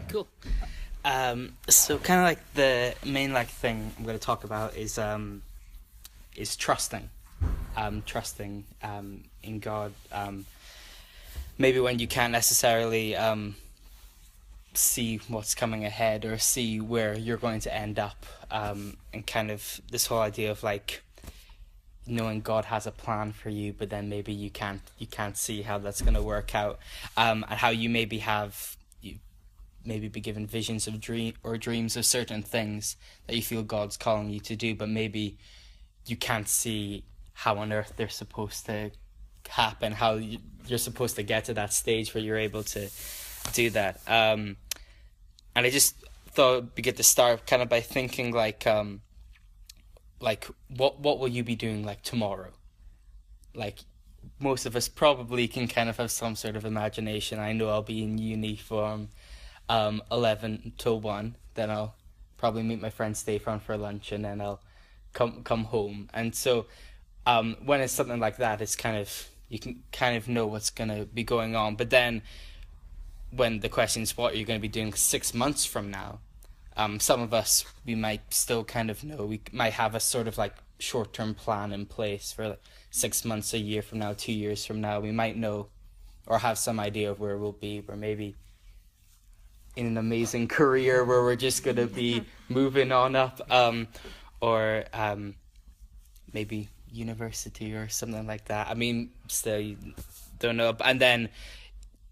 Cool. So kind of like the main thing I'm going to talk about is trusting, trusting in God. Maybe when you can't necessarily see what's coming ahead or see where you're going to end up, and kind of this whole idea of knowing God has a plan for you, but then maybe you can't see how that's going to work out, and how you maybe be given visions of dreams of certain things that you feel God's calling you to do, but maybe you can't see how on earth they're supposed to happen, how you're supposed to get to that stage where you're able to do that. And I just thought it'd be good to start kind of by thinking what will you be doing tomorrow? Most of us probably can kind of have some sort of imagination. I know I'll be in uni from 11 till 1, then I'll probably meet my friend Stefan for lunch, and then I'll come home. And so when it's something like that, it's kind of, you can kind of know what's going to be going on. But then when the question is what are you going to be doing 6 months from now, some of us, we might still kind of know. We might have a sort of short-term plan in place for 6 months, a year from now, 2 years from now. We might know or have some idea of where we'll be. We're maybe in an amazing career where we're just going to be moving on up, or maybe university or something like that. I mean, still, you don't know. And then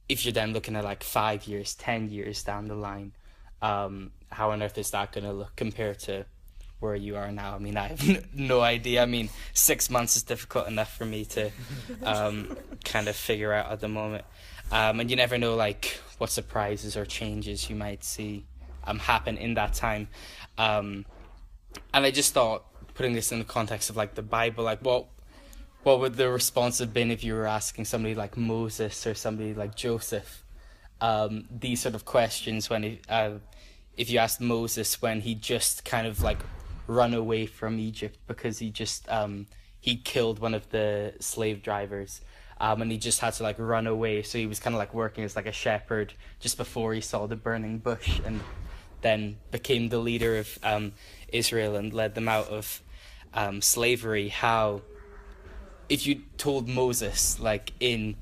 if you're then looking at 5 years, 10 years down the line, how on earth is that going to look compared to where you are now? I mean, I have no idea. I mean, 6 months is difficult enough for me to kind of figure out at the moment. And you never know what surprises or changes you might see happen in that time. And I just thought, putting this in the context of the Bible, what would the response have been if you were asking somebody like Moses or somebody like Joseph these sort of questions, when if you asked Moses when he just kind of run away from Egypt because he just he killed one of the slave drivers, and he just had to run away, so he was kind of working as a shepherd just before he saw the burning bush, and then became the leader of Israel and led them out of slavery. How if you told Moses in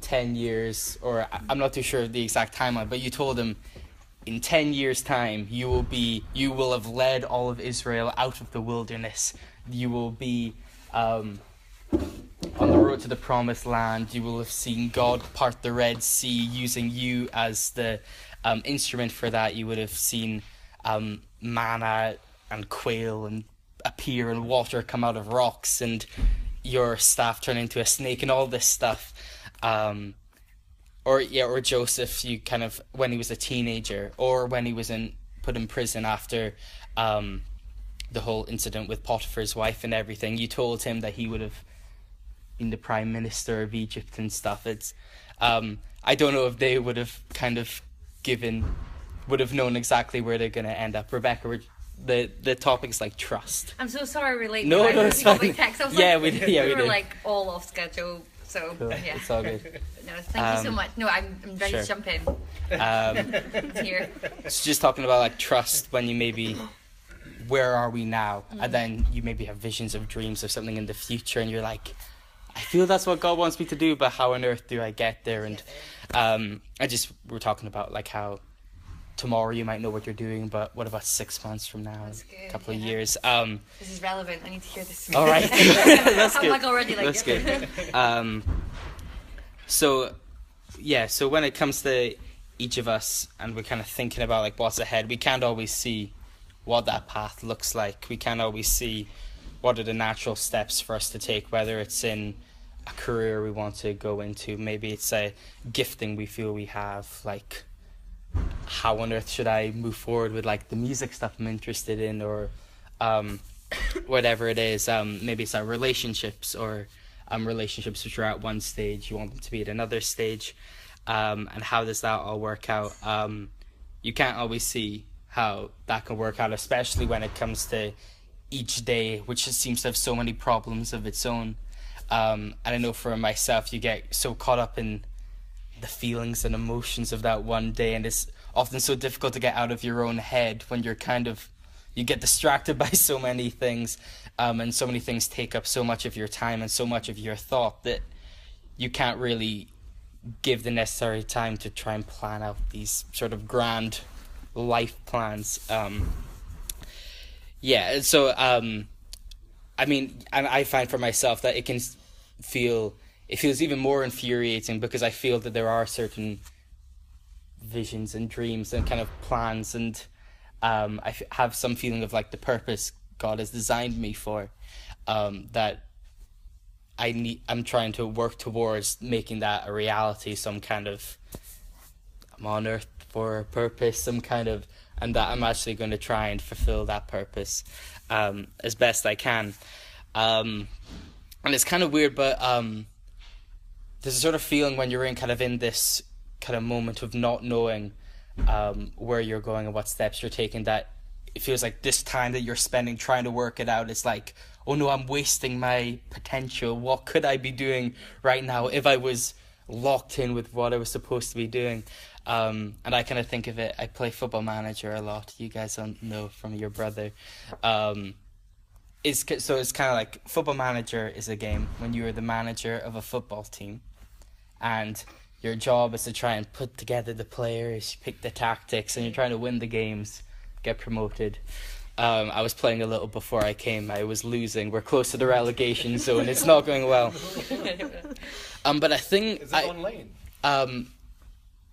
10 years, or I'm not too sure of the exact timeline, but you told him in 10 years time you will have led all of Israel out of the wilderness, you will be on the road to the promised land, you will have seen God part the Red Sea using you as the instrument for that, you would have seen manna and quail and appear and water come out of rocks, and your staff turn into a snake, and all this stuff. Or Joseph, you kind of, when he was a teenager, or when he was put in prison after the whole incident with Potiphar's wife and everything, you told him that he would have been the prime minister of Egypt and stuff. It's I don't know if they would have known exactly where they're going to end up. Rebecca, the topic is trust. I'm so sorry we're late. No, it's fine. Text. We were all off schedule, so cool. Yeah. It's all good. No, thank you so much. No, I'm ready to jump in. Here. So just talking about trust, when you maybe, where are we now? And then you maybe have visions of dreams of something in the future, and you're I feel that's what God wants me to do, but how on earth do I get there? And we're talking about how tomorrow you might know what you're doing, but what about 6 months from now, a couple of years? This is relevant. I need to hear this. All right. That's good. I'm already That's good. So when it comes to each of us, and we're kind of thinking about what's ahead, we can't always see what that path looks like. We can't always see what are the natural steps for us to take, whether it's in a career we want to go into, maybe it's a gifting we feel we have, how on earth should I move forward with the music stuff I'm interested in, or whatever it is. Maybe it's our relationships, or relationships which are at one stage, you want them to be at another stage, and how does that all work out? You can't always see how that can work out, especially when it comes to each day, which just seems to have so many problems of its own. And I know for myself, you get so caught up in the feelings and emotions of that one day, and it's often so difficult to get out of your own head when you're you get distracted by so many things, and so many things take up so much of your time and so much of your thought that you can't really give the necessary time to try and plan out these sort of grand life plans. I mean, and I find for myself that it feels even more infuriating, because I feel that there are certain visions and dreams and kind of plans, and I have some feeling of like the purpose God has designed me for, that I'm trying to work towards making that a reality. I'm on earth for a purpose, and that I'm actually going to try and fulfill that purpose as best I can. And it's kind of weird, but there's a sort of feeling when you're in this kind of moment of not knowing where you're going and what steps you're taking, that it feels like this time that you're spending trying to work it out, it's like, oh no, I'm wasting my potential. What could I be doing right now if I was locked in with what I was supposed to be doing? And I kind of think of it, I play Football Manager a lot. You guys don't know from your brother. It's kind of like Football Manager is a game when you are the manager of a football team, and your job is to try and put together the players, pick the tactics, and you're trying to win the games, get promoted. I was playing a little before I came. I was losing. We're close to the relegation zone. It's not going well. But I think... Is it online?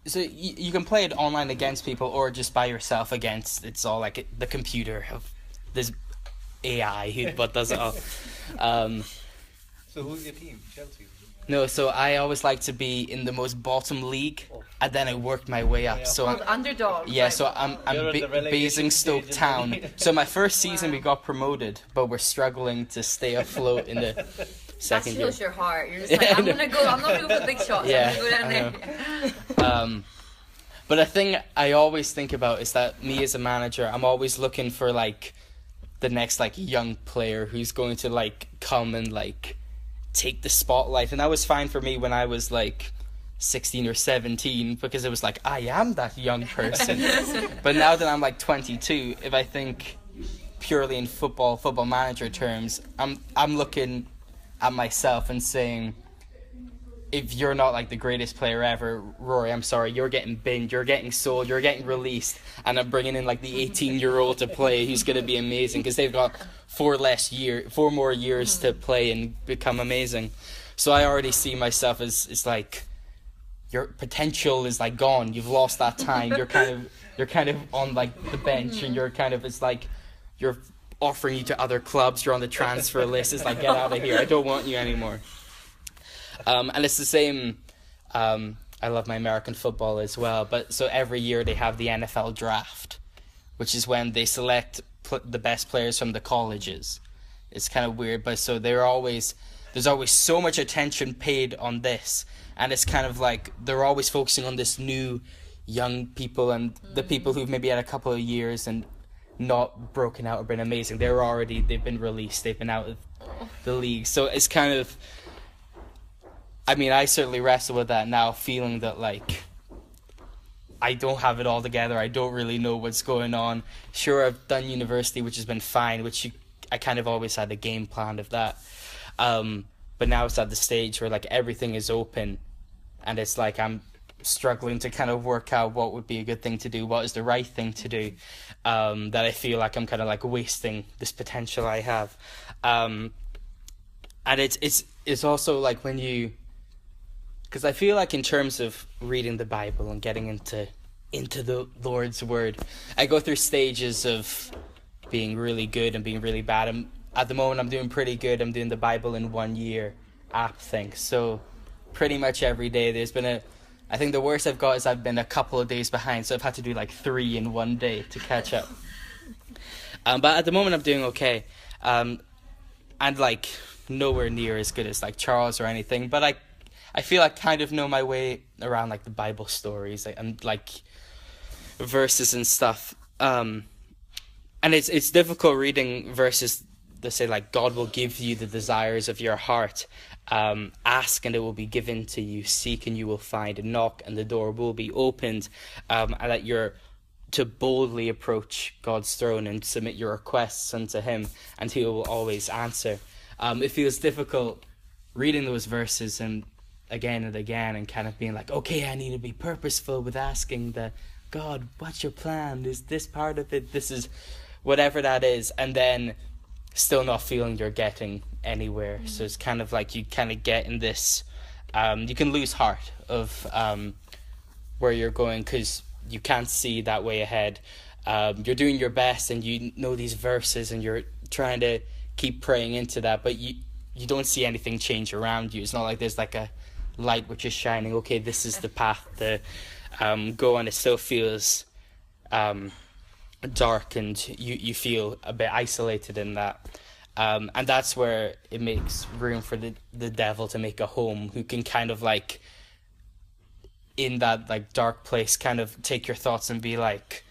So you can play it online against people, or just by yourself against... It's all like the computer of this AI what does it all. So who's your team? Chelsea? No, so I always like to be in the most bottom league, and then I worked my way up. So I'm underdog. Yeah, so I'm Basingstoke Town. So my first season we got promoted, but we're struggling to stay afloat in the second year. That shows your heart. You're just like, I'm not gonna go for big shots. Yeah, I'm gonna go down there. But a thing I always think about is that me as a manager, I'm always looking for like the next like young player who's going to like come and like take the spotlight. And that was fine for me when I was like 16 or 17, because it was like, I am that young person. But now that I'm like 22, if I think purely in football manager terms, I'm looking at myself and saying, if you're not like the greatest player ever, Rory, I'm sorry, you're getting binned, you're getting sold, you're getting released, and I'm bringing in like the 18-year-old to play who's going to be amazing, because they've got 4 more years to play and become amazing. So I already see myself as, it's like, your potential is like gone, you've lost that time, you're kind of on like the bench, and it's like you're offering you to other clubs, you're on the transfer list, it's like, get out of here, I don't want you anymore. And it's the same, I love my American football as well, but so every year they have the NFL draft, which is when they select the best players from the colleges. It's kind of weird, but so there's always so much attention paid on this, and it's kind of like they're always focusing on this new young people, and the people who've maybe had a couple of years and not broken out or been amazing, they've been released, they've been out of the league. So it's kind of, I mean, I certainly wrestle with that now, feeling that, like, I don't have it all together. I don't really know what's going on. Sure, I've done university, which has been fine, I kind of always had a game plan of that. But now it's at the stage where, like, everything is open, and it's like I'm struggling to kind of work out what would be a good thing to do, what is the right thing to do, that I feel like I'm kind of, like, wasting this potential I have. And it's also, like, when you... Because I feel like in terms of reading the Bible and getting into the Lord's Word, I go through stages of being really good and being really bad. At the moment, I'm doing pretty good. I'm doing the Bible in 1 year app thing. So pretty much every day there's been I think the worst I've got is I've been a couple of days behind. So I've had to do like 3 in 1 day to catch up. But at the moment, I'm doing okay. And like nowhere near as good as like Charles or anything. But I feel I kind of know my way around like the Bible stories and like verses and stuff. And it's difficult reading verses they say like God will give you the desires of your heart. Ask and it will be given to you. Seek and you will find. Knock and the door will be opened. And that you're to boldly approach God's throne and submit your requests unto him, and he will always answer. It feels difficult reading those verses and again and kind of being like, okay, I need to be purposeful with asking the God, what's your plan? Is this part of it? This is whatever that is, and then still not feeling you're getting anywhere. So it's kind of like you kind of get in this, you can lose heart of where you're going because you can't see that way ahead. You're doing your best and you know these verses and you're trying to keep praying into that, but you don't see anything change around you. It's not like there's like a light which is shining. Okay, this is the path to go on. It still feels dark and you feel a bit isolated in that. And that's where it makes room for the devil to make a home, who can kind of like, in that like dark place, kind of take your thoughts and be like,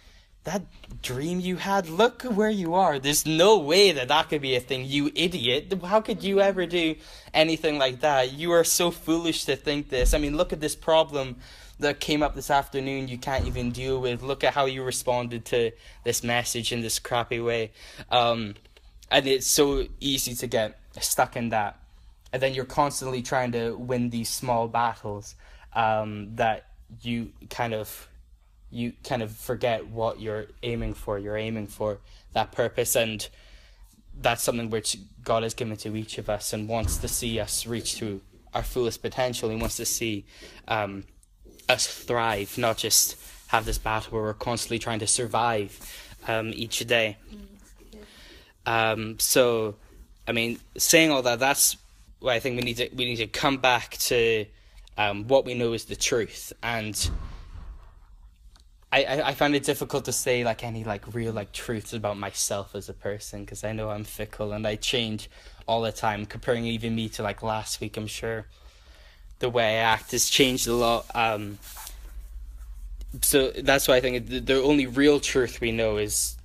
that dream you had, look where you are. There's no way that could be a thing, you idiot. How could you ever do anything like that? You are so foolish to think this. I mean, look at this problem that came up this afternoon you can't even deal with. Look at how you responded to this message in this crappy way. And it's so easy to get stuck in that. And then you're constantly trying to win these small battles that you kind of forget what you're aiming for. You're aiming for that purpose, and that's something which God has given to each of us and wants to see us reach to our fullest potential. He wants to see us thrive, not just have this battle where we're constantly trying to survive each day. So, I mean, saying all that, that's why I think we need to come back to what we know is the truth. And I find it difficult to say like any like real like truths about myself as a person, because I know I'm fickle and I change all the time. Comparing even me to like last week, I'm sure the way I act has changed a lot. So that's why I think the only real truth we know is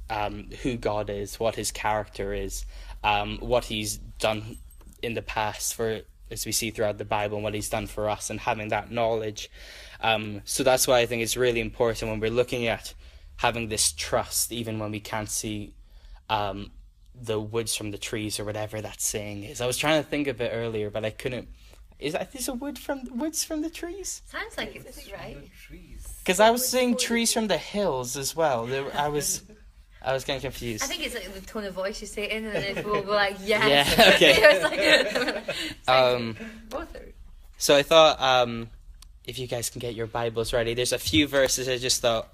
who God is, what his character is, what he's done in the past, for as we see throughout the Bible, and what he's done for us, and having that knowledge. So that's why I think it's really important when we're looking at having this trust, even when we can't see the woods from the trees, or whatever that saying is. I was trying to think of it earlier, but I couldn't. Is this a woods from the trees? Sounds like it's right. Because I was saying trees from the hills as well. I was getting confused. I think it's like the tone of voice you say it in, and then people will be like, yes. Yeah, okay. It's like, both are. So I thought, if you guys can get your Bibles ready, there's a few verses I just thought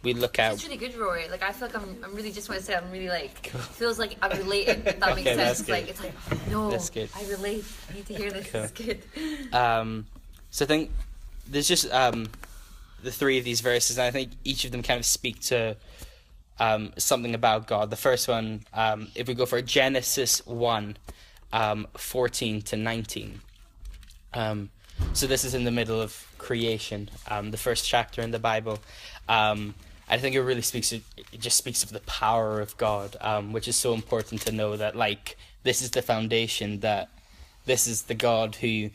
we'd look at. It's really good, Rory. Like, I feel like I'm really, just want to say, I'm really like, cool. Feels like I'm related, if that makes sense. It's like, no, that's good. I relate. I need to hear this. Cool. It's good. So I think there's just the three of these verses, and I think each of them kind of speak to something about God. The first one, if we go for Genesis 1, 14 to 19. So this is in the middle of creation, the first chapter in the Bible. I think it really speaks of the power of God, which is so important to know, that like this is the foundation, that this is the God who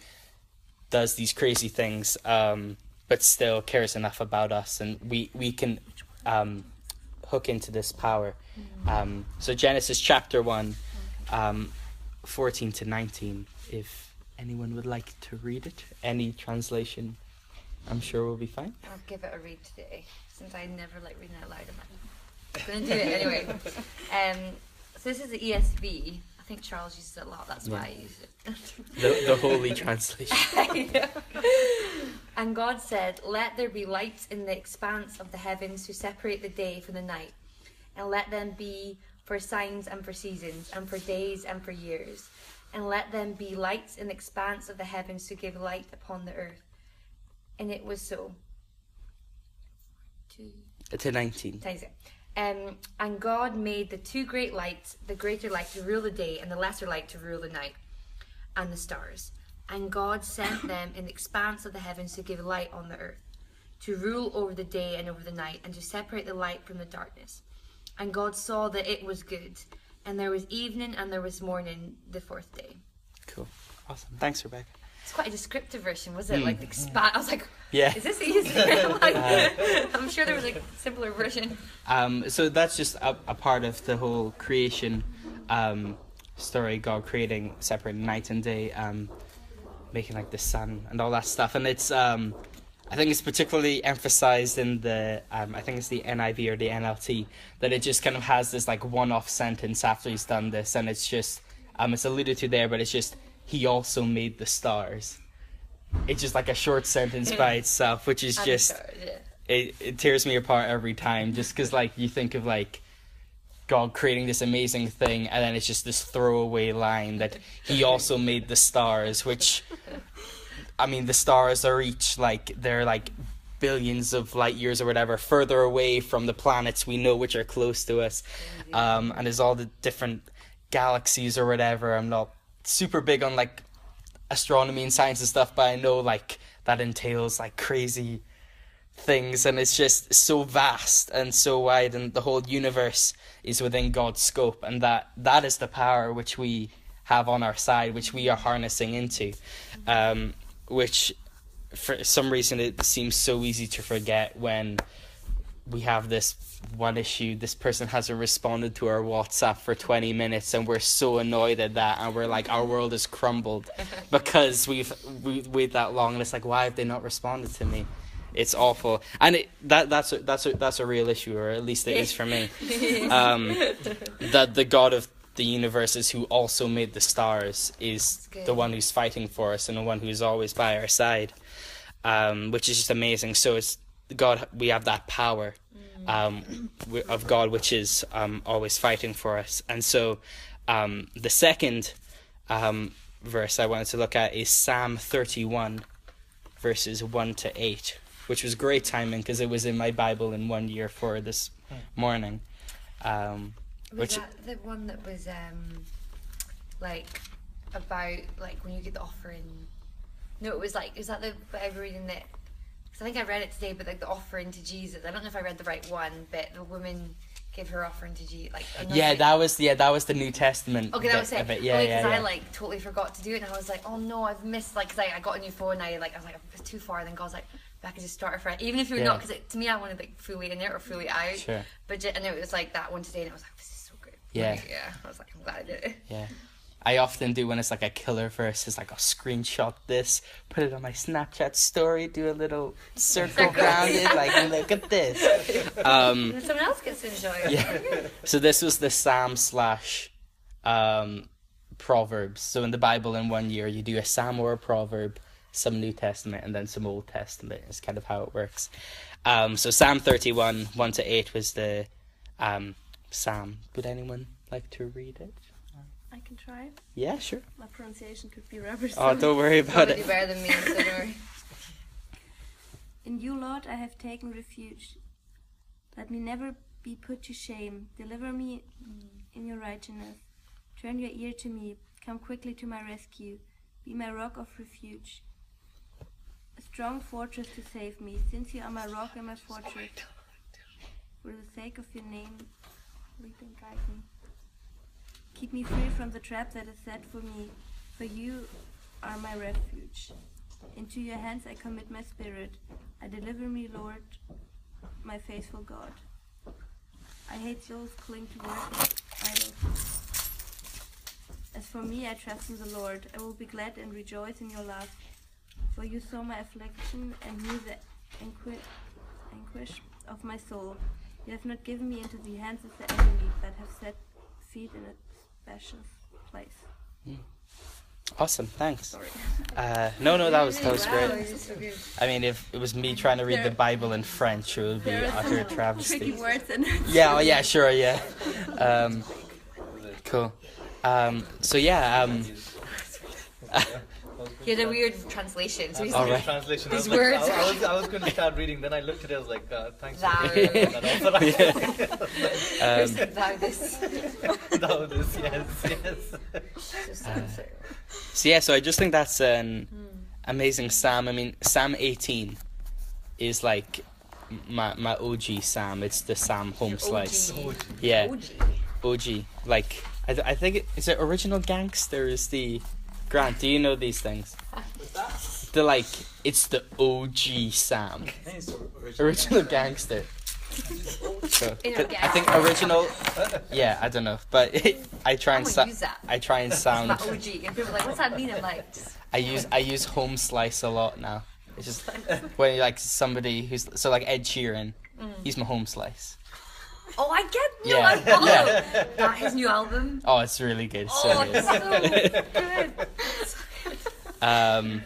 does these crazy things, but still cares enough about us, and we can hook into this power. So Genesis chapter 1, 14 to 19, if anyone would like to read it. Any translation, I'm sure will be fine. I'll give it a read today, since I never like reading out loud. I'm going to do it anyway. So this is the ESV. I think Charles uses it a lot, that's why I use it. the holy translation. I know. And God said, "Let there be lights in the expanse of the heavens to separate the day from the night, and let them be for signs and for seasons, and for days and for years. And let them be lights in the expanse of the heavens to give light upon the earth." And it was so. To 19. And God made the two great lights, the greater light to rule the day, and the lesser light to rule the night, and the stars. And God sent them in the expanse of the heavens to give light on the earth, to rule over the day and over the night, and to separate the light from the darkness. And God saw that it was good. And there was evening and there was morning the fourth day. Cool. Awesome. Thanks, Rebecca. It's quite a descriptive version, was it? Like, I was like, Yeah. is this easy? Like, I'm sure there was like a simpler version. So that's just a part of the whole creation story, God creating, separating night and day, making like the sun and all that stuff. And it's, I think it's particularly emphasized in the, I think it's the NIV or the NLT, that it just kind of has this like one-off sentence after he's done this, and it's just, it's alluded to there, but it's just, he also made the stars. It's just like a short sentence by itself, which is just, it tears me apart every time, just because like you think of like God creating this amazing thing, and then it's just this throwaway line that he also made the stars, which, I mean, the stars are each like, they're like billions of light years or whatever further away from the planets we know, which are close to us, and there's all the different galaxies or whatever. I'm not super big on like astronomy and science and stuff, but I know like that entails like crazy things, and it's just so vast and so wide, and the whole universe is within God's scope, and that is the power which we have on our side, which we are harnessing into, which for some reason it seems so easy to forget when we have this one issue. This person hasn't responded to our WhatsApp for 20 minutes, and we're so annoyed at that, and we're like, our world has crumbled because we've waited that long, and it's like, why have they not responded to me? It's awful, and that's a real issue, or at least it is for me. That the God of the universe is who also made the stars, is the one who's fighting for us and the one who's always by our side, which is just amazing. So it's God, we have that power of God, which is always fighting for us. And so the second verse I wanted to look at is Psalm 31 verses 1 to 8, which was great timing because it was in my Bible in 1 year for this morning. Was that the one that was like about like when you get the offering? No, it was like, is that the bit I read in it? Because I think I read it today, but like the offering to Jesus. I don't know if I read the right one, but the woman gave her offering to Jesus. Like that was the New Testament. Okay, that was it. Because I like totally forgot to do it, and I was like, oh no, I've missed, like, because I got a new phone. I was like, it's too far. And then God's like, I could just start it for it, even if you're not, because to me I wanted like fully in it or fully out. Sure. But and it was like that one today, and I was like, this is so good. Yeah. Like, yeah. I was like, I'm glad I did it. Yeah. I often do when it's like a killer verse, is like I'll screenshot this, put it on my Snapchat story, do a little circle around it, like look at this. And someone else gets to enjoy it. Yeah. So this was the Psalm / Proverbs. So in the Bible in 1 year you do a Psalm or a Proverb, some New Testament, and then some Old Testament. Is kind of how it works. So Psalm 31 1 to 8 was the Psalm. Would anyone like to read it? I can try. Yeah, sure. My pronunciation could be rubbish. Oh, don't worry about it. You're better than me, so don't worry. In you, Lord, I have taken refuge. Let me never be put to shame. Deliver me in your righteousness. Turn your ear to me. Come quickly to my rescue. Be my rock of refuge. A strong fortress to save me. Since you are my rock and my fortress. For the sake of your name, lead and guide me. Keep me free from the trap that is set for me, for you are my refuge. Into your hands I commit my spirit. I deliver me, Lord, my faithful God. I hate those who cling to worthless idols. As for me, I trust in the Lord. I will be glad and rejoice in your love. For you saw my affliction and knew the anguish of my soul. You have not given me into the hands of the enemy, but have set feet in a special place. Awesome, thanks. Sorry. No, that was great. So good. I mean, if it was me trying to read the Bible in French, it would be utter travesty. Tricky words in it. Yeah, oh yeah, sure, yeah. Cool. So yeah. He had a weird translation. So he's All like, right. Translation. These I was words. Like, I was going to start reading, then I looked at it. I was like, thanks. Yes. So I just think that's an amazing psalm. I mean, Psalm 18 is like my OG psalm. It's the Psalm home slice. OG. Yeah. OG. Like I think is it Original Gangster is the Grant. Do you know these things? What's that? The like it's the OG Sam. Original Gangster. So, I think original. Yeah, I don't know, but I try and use that. I try and sound. My OG, and people are like, what's that mean? I'm like, I use home slice a lot now. It's just when like somebody who's so like Ed Sheeran, he's my home slice. oh, I get. No, Yeah. I follow. Yeah. That his new album. Oh, it's really good. Oh, So it's good. so good.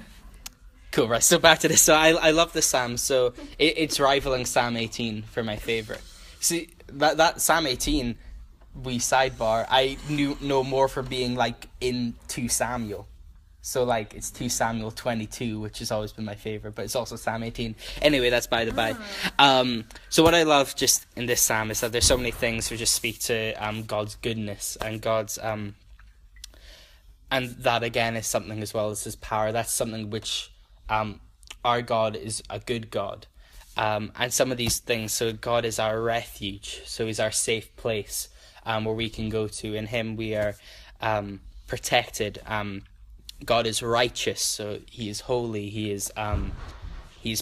Cool, right, so back to this. So I love the Psalms, so it's rivaling Psalm 18 for my favourite. See, that Psalm 18, we sidebar, I know more for being, like, in 2 Samuel. So, like, it's 2 Samuel 22, which has always been my favourite, but it's also Psalm 18. Anyway, that's by the by. So what I love just in this Psalm is that there's so many things which just speak to God's goodness and God's... and that, again, is something as well as his power. That's something which... our God is a good God, and some of these things. So God is our refuge, so he's our safe place where we can go to. In him we are protected. God is righteous, so he is holy. He's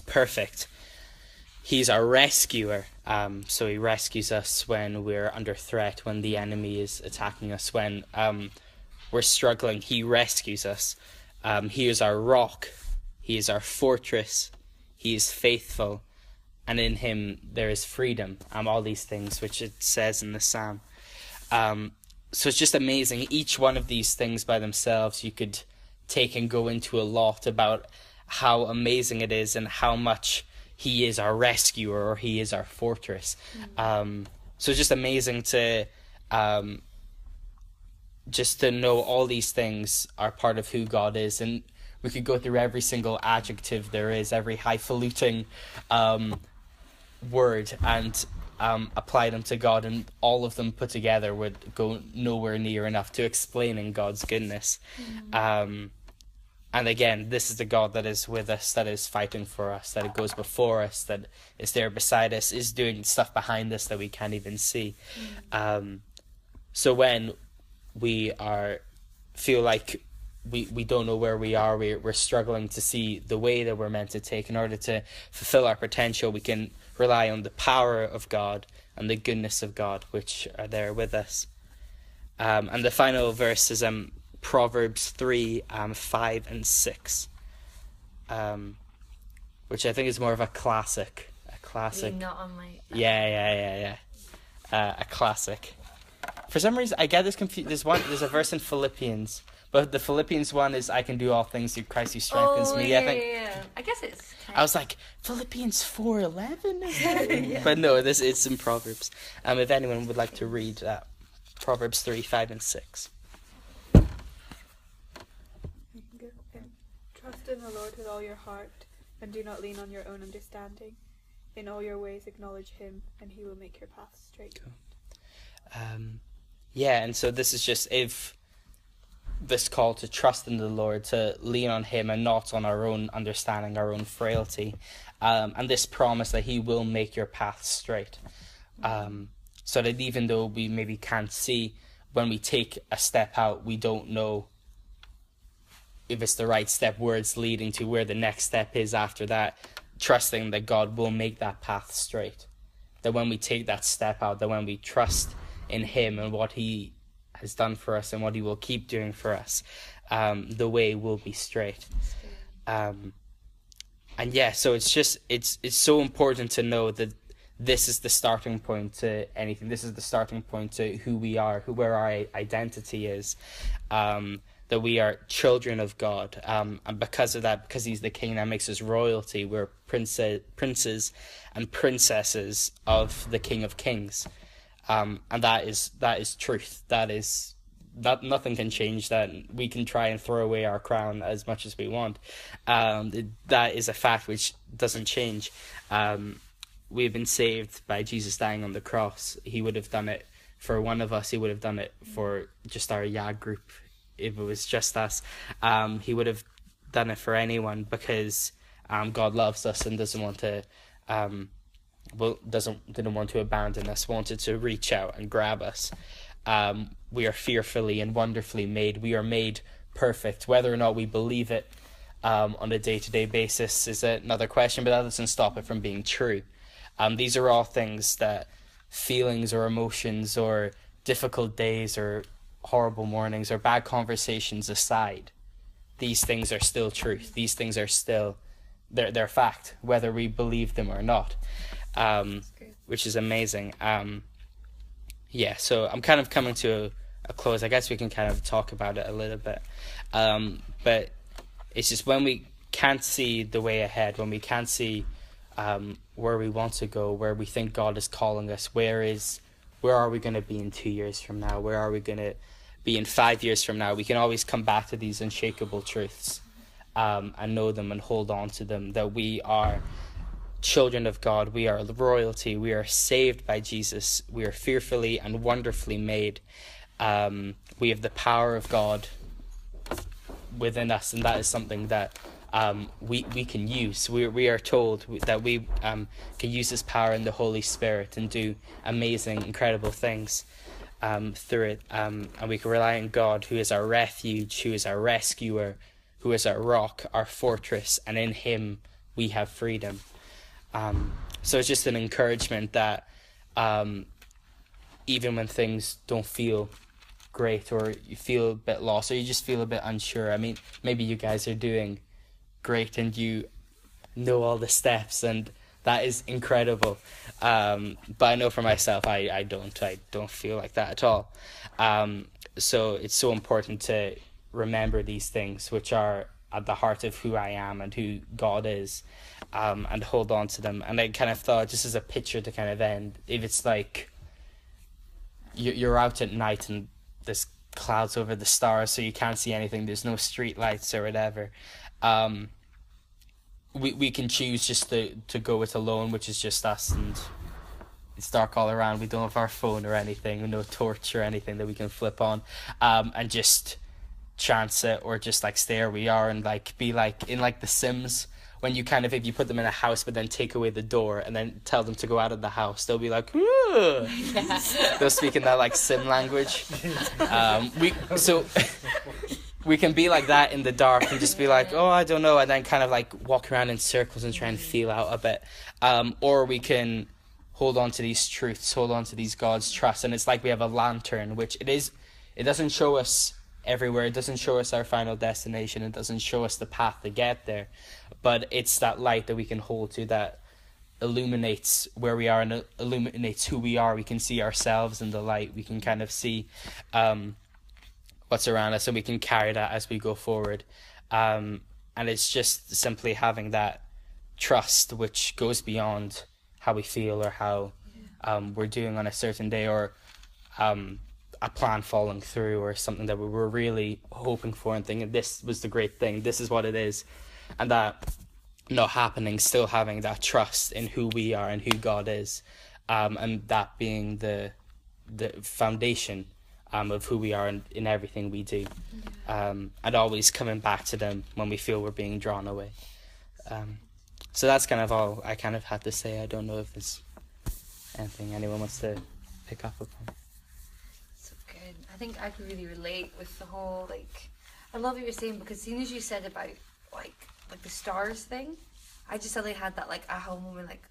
perfect. He's our rescuer, so he rescues us when we're under threat, when the enemy is attacking us, when we're struggling. He rescues us. He is our rock. He is our fortress. He is faithful. And in him there is freedom. All these things which it says in the Psalm. So it's just amazing. Each one of these things by themselves you could take and go into a lot about how amazing it is and how much he is our rescuer or he is our fortress. So it's just amazing to just to know all these things are part of who God is. And we could go through every single adjective there is, every highfalutin word, and apply them to God, and all of them put together would go nowhere near enough to explaining God's goodness. And again, this is the God that is with us, that is fighting for us, that it goes before us, that is there beside us, is doing stuff behind us that we can't even see. So when we feel like we don't know where we are, we're struggling to see the way that we're meant to take in order to fulfill our potential, we can rely on the power of God and the goodness of God which are there with us. And the final verse is Proverbs 3, 5 and 6, which I think is more of a classic. Not on my... Yeah. A classic. For some reason, I get this confused. There's a verse in Philippians, but the Philippians one is, I can do all things through Christ who strengthens me. I think. Yeah. I guess it's... I was like, Philippians 4:11 is that? Yeah. But no, it's in Proverbs. If anyone would like to read Proverbs 3, 5 and 6. Trust in the Lord with all your heart, and do not lean on your own understanding. In all your ways acknowledge him, and he will make your path straight. Cool. And so this is just this call to trust in the Lord, to lean on him and not on our own understanding, our own frailty, and this promise that he will make your path straight, so that even though we maybe can't see, when we take a step out, we don't know if it's the right step, where it's leading to, where the next step is after that, trusting that God will make that path straight, that when we take that step out, that when we trust in him and what he has done for us and what he will keep doing for us, the way will be straight. So it's so important to know that this is the starting point to anything. This is the starting point to who we are, where our identity is, that we are children of God, and because of that, because he's the king, that makes us royalty. We're princes and princesses of the King of Kings. And that is truth. That nothing can change that. We can try and throw away our crown as much as we want. That is a fact which doesn't change. We've been saved by Jesus dying on the cross. He would have done it for one of us. He would have done it for just our group. If it was just us, he would have done it for anyone, because God loves us and doesn't want to didn't want to abandon us, wanted to reach out and grab us. we are fearfully and wonderfully made. We are made perfect. Whether or not we believe it on a day-to-day basis is another question, but that doesn't stop it from being true. These are all things that feelings or emotions or difficult days or horrible mornings or bad conversations aside, these things are still truth. These things are still, they're fact, whether we believe them or not, which is amazing. Yeah, so I'm kind of coming to a close. I guess we can kind of talk about it a little bit. But it's just when we can't see the way ahead, when we can't see where we want to go, where we think God is calling us, where are we going to be in 2 years from now? Where are we going to be in 5 years from now? We can always come back to these unshakable truths and know them and hold on to them, that we are children of God, we are royalty, we are saved by Jesus, we are fearfully and wonderfully made. We have the power of God within us, and that is something that we can use. We are told that we can use this power in the Holy Spirit and do amazing, incredible things through it. And we can rely on God, who is our refuge, who is our rescuer, who is our rock, our fortress, and in him we have freedom. So it's just an encouragement that even when things don't feel great, or you feel a bit lost, or you just feel a bit unsure. I mean, maybe you guys are doing great and you know all the steps, and that is incredible. But I know for myself, I don't feel like that at all. So it's so important to remember these things, which are at the heart of who I am and who God is, and hold on to them. And I kind of thought, just as a picture to kind of end, if it's like you're out at night and there's clouds over the stars, so you can't see anything, there's no street lights or whatever, we can choose just to go it alone, which is just us, and it's dark all around. We don't have our phone or anything, no torch or anything that we can flip on, and just chance it, or just like stay where we are and like be like in like The Sims, when you kind of, if you put them in a house but then take away the door and then tell them to go out of the house, they'll be like, ooh. They'll speak in that like Sim language. We can be like that in the dark and just be like, oh, I don't know, and then kind of like walk around in circles and try and feel out a bit. Or we can hold on to these truths, hold on to these God's trust, and it's like we have a lantern, which it doesn't show us everywhere, it doesn't show us our final destination, it doesn't show us the path to get there, but it's that light that we can hold to that illuminates where we are and illuminates who we are. We can see ourselves in the light, we can kind of see what's around us, and we can carry that as we go forward, and it's just simply having that trust which goes beyond how we feel or how we're doing on a certain day, or a plan falling through, or something that we were really hoping for and thinking this was the great thing, this is what it is, and that not happening, still having that trust in who we are and who God is, and that being the foundation of who we are in everything we do, and always coming back to them when we feel we're being drawn away. So that's kind of all I kind of had to say. I don't know if there's anything anyone wants to pick up upon. So good. I think I could really relate with the whole, like, I love what you were saying, because as soon as you said about like the stars thing, I just suddenly had that like aha moment, like,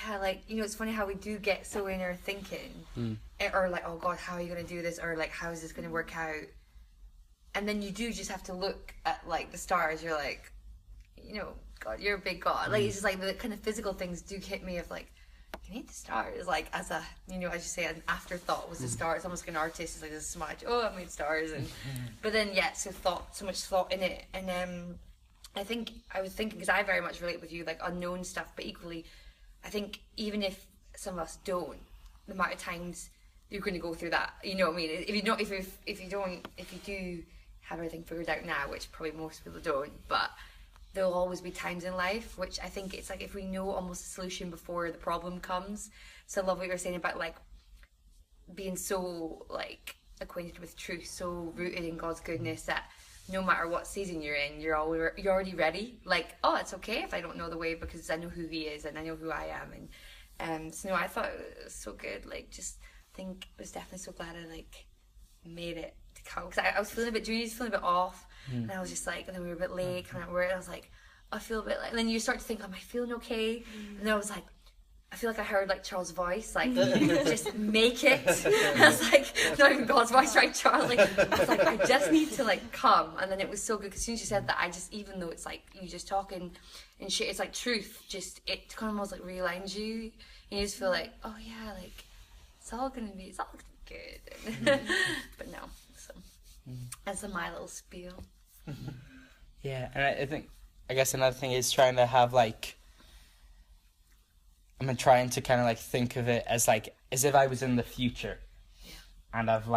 yeah, like, you know, it's funny how we do get so in our thinking, or like, oh God, how are you going to do this, or like, how is this going to work out, and then you do just have to look at like the stars. You're like, you know, God, you're a big God. Like, it's just like the kind of physical things do hit me of like, you need the stars, like as a, you know, as you say, an afterthought was the stars. It's almost like an artist is like this smudge, oh, I made stars, and but then so much thought in it, and I think I was thinking, because I very much relate with you, like unknown stuff, but equally I think even if some of us don't, the amount of times you're going to go through that, you know what I mean? If you do have everything figured out now, which probably most people don't, but there'll always be times in life, which I think it's like if we know almost the solution before the problem comes. So I love what you were saying about like being so like acquainted with truth, so rooted in God's goodness, that no matter what season you're in, you're already ready. Like, oh, it's okay if I don't know the way, because I know who He is and I know who I am. And so no, I thought it was so good. Like, just think I was definitely so glad I like made it to come, because I was feeling a bit, Junior's feeling a bit off, and I was just like, and then we were a bit late coming out of work, and I was like, I feel a bit like, and then you start to think, am I feeling okay? And then I was like, I feel like I heard like Charles' voice, like, just make it. And I was like, not even God's voice, right, Charles? Like, I was like, I just need to like come. And then it was so good, because as soon as you said that, I just, even though it's like you just talking and shit, it's like truth, just, it kind of almost like realigns you. And you just feel like, oh yeah, like, it's all gonna be good. But no, so that's my little spiel. Yeah, and I guess another thing is trying to have like, I'm trying to kind of like think of it as like, as if I was in the future, and I've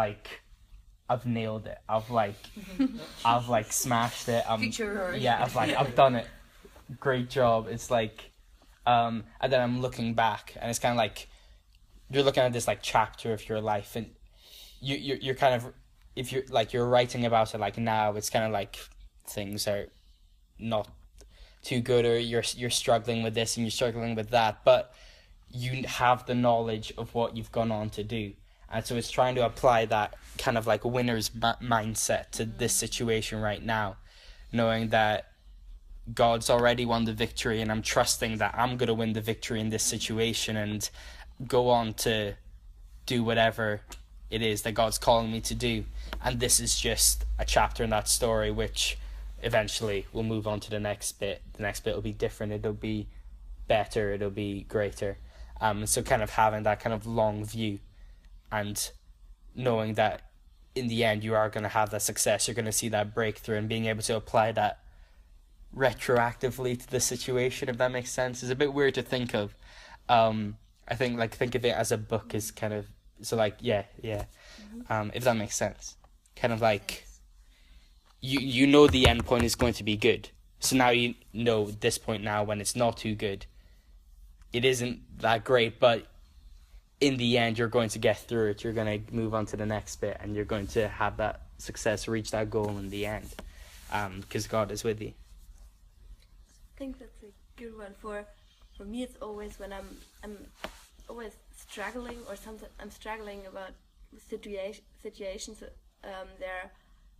nailed it. I've like smashed it. Future Rory. Yeah, I've done it. Great job. It's like, and then I'm looking back, and it's kind of like, you're looking at this like chapter of your life, and you're kind of, if you're like, you're writing about it like now, it's kind of like things are not too good, or you're struggling with this and you're struggling with that, but you have the knowledge of what you've gone on to do, and so it's trying to apply that kind of like a winner's mindset to this situation right now, knowing that God's already won the victory, and I'm trusting that I'm going to win the victory in this situation and go on to do whatever it is that God's calling me to do. And this is just a chapter in that story, which eventually we'll move on to the next bit. The next bit will be different. It'll be better. It'll be greater. So kind of having that kind of long view, and knowing that in the end you are going to have that success. You're going to see that breakthrough, and being able to apply that retroactively to the situation, if that makes sense. It's a bit weird to think of. I think of it as a book is kind of, so like, if that makes sense. Kind of like, you know the end point is going to be good. So now you know this point now when it's not too good. It isn't that great, but in the end you're going to get through it. You're going to move on to the next bit, and you're going to have that success, reach that goal in the end. Because God is with you. I think that's a good one. For me, it's always when I'm always struggling, or sometimes I'm struggling about situations. They're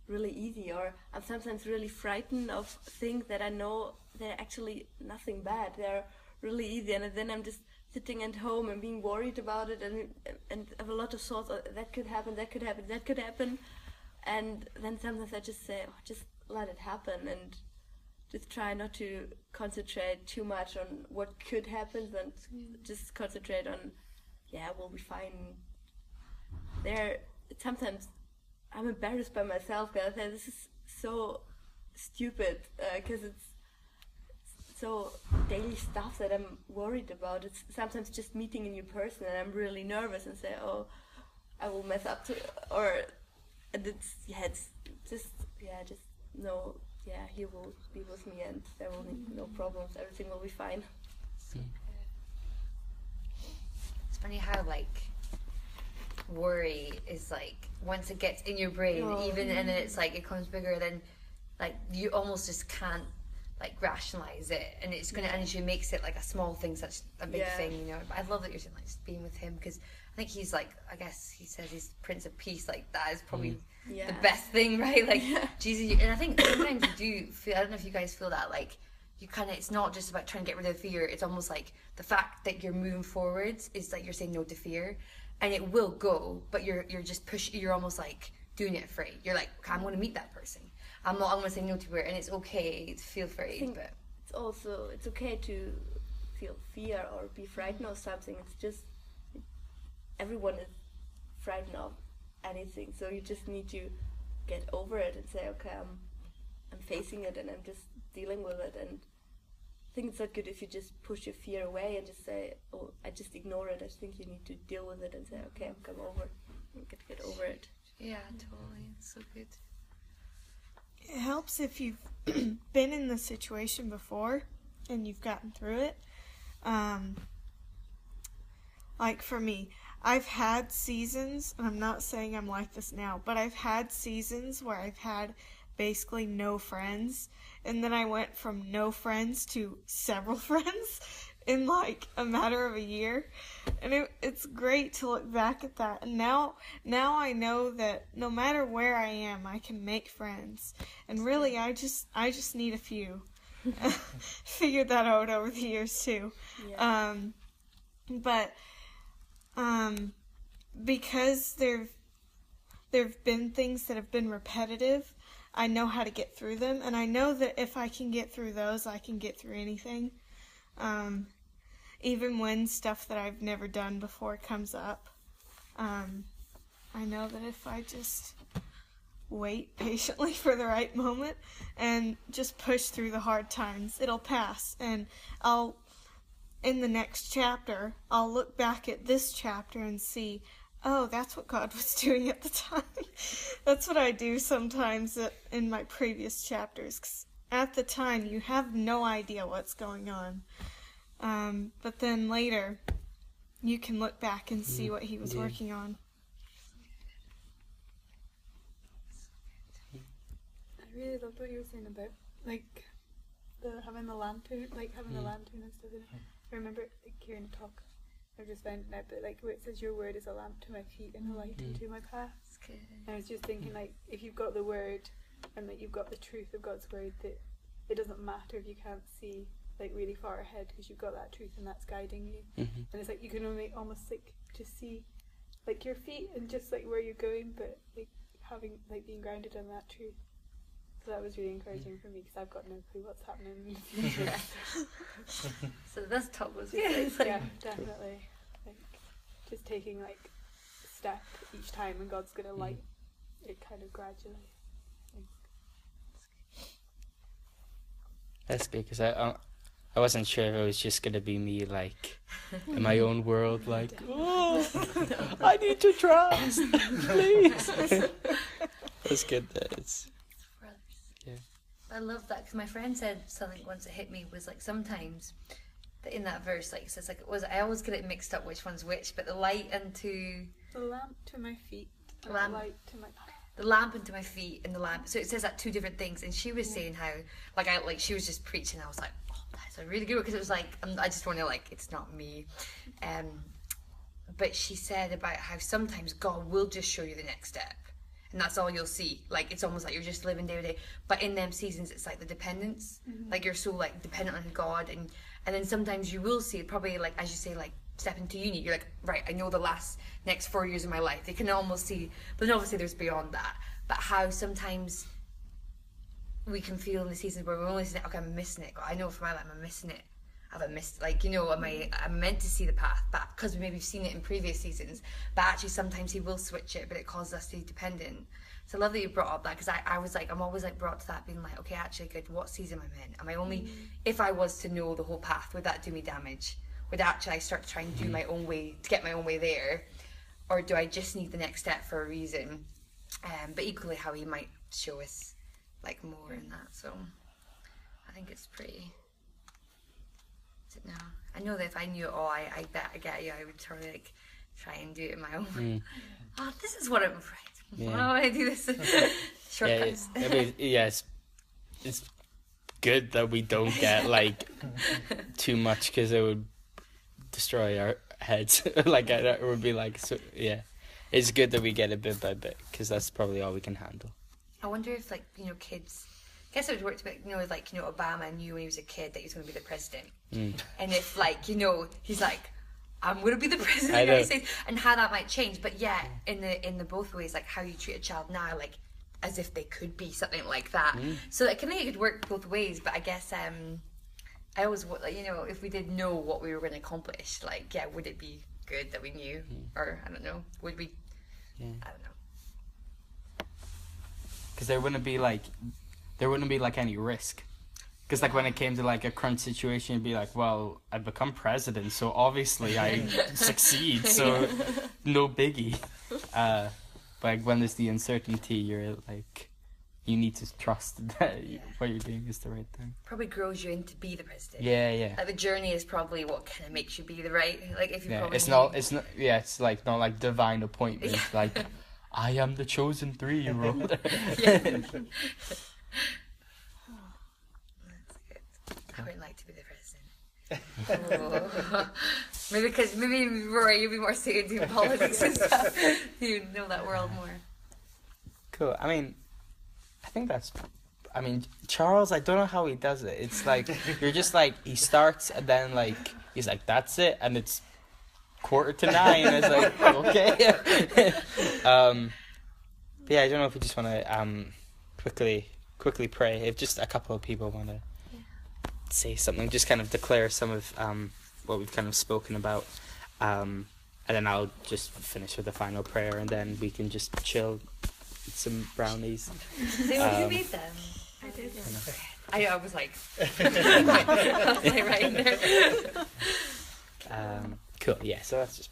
really easy, or I'm sometimes really frightened of things that I know they're actually nothing bad. They're really easy, and then I'm just sitting at home and being worried about it, and have a lot of thoughts. Oh, that could happen, that could happen, that could happen, and then sometimes I just say, oh, just let it happen, and just try not to concentrate too much on what could happen, and just concentrate on, we'll be fine. Sometimes I'm embarrassed by myself, because I say this is so stupid, because it's so daily stuff that I'm worried about. It's sometimes just meeting a new person, and I'm really nervous and say, oh, I will mess up and it's just know, he will be with me, and there will be no problems. Everything will be fine. It's funny how like worry is like, once it gets in your brain, and then it's like it becomes bigger, then like you almost just can't like rationalize it, and it's gonna and it makes it like a small thing such a big thing, you know. But I love that you're saying like just being with him, because I think he's like, I guess he says he's Prince of Peace, like that is probably the best thing, right? Like Jesus. And I think sometimes you do feel, I don't know if you guys feel that, like you kind of, it's not just about trying to get rid of fear, it's almost like the fact that you're moving forwards is like you're saying no to fear, and it will go, but you're just you're almost like doing it afraid. You're like, okay, I'm going to meet that person, I'm going to say no to fear, and it's okay to feel afraid, but it's okay to feel fear or be frightened of something. It's just, everyone is frightened of anything, so you just need to get over it and say, okay, I'm facing it, and I'm just dealing with it. And I think it's not good if you just push your fear away and just say, oh, I just ignore it. I think you need to deal with it and say, okay, I'm get over it. Yeah, totally. It's so good. It helps if you've been in the situation before and you've gotten through it. Like for me, I've had seasons, and I'm not saying I'm like this now, but I've had seasons where I've had basically no friends, and then I went from no friends to several friends in like a matter of a year, and it's great to look back at that. And now I know that no matter where I am, I can make friends. And really, I just need a few. Figured that out over the years too. Yeah. But because there've been things that have been repetitive, I know how to get through them, and I know that if I can get through those, I can get through anything. Even when stuff that I've never done before comes up, I know that if I just wait patiently for the right moment and just push through the hard times, it'll pass. And in the next chapter, I'll look back at this chapter and see, oh, that's what God was doing at the time. That's what I do sometimes in my previous chapters. 'Cause at the time, you have no idea what's going on. But then later, you can look back and see what he was working on. I really loved what you were saying about like having the lantern and stuff. I remember hearing a talk. I just found it out, but like where it says your word is a lamp to my feet and a light unto my path. And I was just thinking, like, if you've got the word and that you've got the truth of God's word, that it doesn't matter if you can't see like really far ahead, because you've got that truth and that's guiding you. And it's like you can only almost like just see like your feet and just like where you're going, but like having like being grounded in that truth. So that was really encouraging for me, because I've got no clue what's happening in the future. So this talk was Yeah, definitely. Like just taking like a step each time, and God's gonna light it kind of gradually. That's good, because I wasn't sure if it was just gonna be me like in my own world, like, oh, I need to trust, please. That's good that it's. I love that, because my friend said something once that hit me was like sometimes that in that verse, like it says, like it was, I always get it mixed up which one's which, but the light unto The lamp to my feet, and Lamp. the light to my the lamp unto my feet and the lamp. So it says that two different things, and she was saying how like she was just preaching. I was like, oh, that's a really good one, because it was like I just want to like it's not me, but she said about how sometimes God will just show you the next step. And that's all you'll see. Like, it's almost like you're just living day to day. But in them seasons, it's like the dependence. Like, you're so, like, dependent on God. And then sometimes you will see, probably, like, as you say, like, step into uni. You're like, right, I know the next 4 years of my life. They can almost see. But then obviously there's beyond that. But how sometimes we can feel in the seasons where we're only saying, okay, I'm missing it. God, I know for my life I'm missing it. Have I missed, like, you know, I'm meant to see the path, but because we maybe seen it in previous seasons, but actually sometimes he will switch it, but it causes us to be dependent. So I love that you brought up that, because I was like, I'm always like brought to that, being like, okay, actually, good, what season am I in? Am I only, if I was to know the whole path, would that do me damage? Would actually I start to try and do my own way, to get my own way there? Or do I just need the next step for a reason? But equally how he might show us, like, more in that. So I think it's pretty... No, I know that if I knew it all, I bet I get you. I would totally like try and do it in my own way. Oh, this is what I'm afraid. Yeah. Why do I do this? Shortcuts. I mean, it's good that we don't get like too much, because it would destroy our heads. Like it would be like, so yeah. It's good that we get it bit by bit, because that's probably all we can handle. I wonder if, like, you know, kids. I guess it would work a bit, you know, like, you know, Obama knew when he was a kid that he was going to be the president. And if, like, you know, he's like, I'm going to be the president of the United States, and how that might change. But yeah, in the both ways, like how you treat a child now, like as if they could be something like that. So I think it could work both ways. But I guess I always, like, you know, if we did know what we were going to accomplish, like, yeah, would it be good that we knew, or I don't know, would we? I don't know. Because there wouldn't be like any risk. Because like when it came to like a crunch situation, you'd be like, well, I become president, so obviously I succeed, so no biggie. But like when there's the uncertainty, you're like, you need to trust that what you're doing is the right thing. Probably grows you in to be the president. Yeah. Like the journey is probably what kind of makes you be the right. Like if you probably. It's like not like divine appointment. Like I am the chosen 3-year-old. I would like to be the president. Oh. maybe Rory, you'd be more suited to politics and stuff. You know that world more. Cool. I mean, Charles, I don't know how he does it. It's like, you're just like, he starts and then like, he's like, that's it. And it's 8:45 and it's like, okay. But yeah, I don't know if we just want to quickly pray. If just a couple of people want to say something, just kind of declare some of what we've kind of spoken about. And then I'll just finish with a final prayer and then we can just chill, eat some brownies. Who made them? I did. I was like, I was like right in there. Cool, yeah, so that's just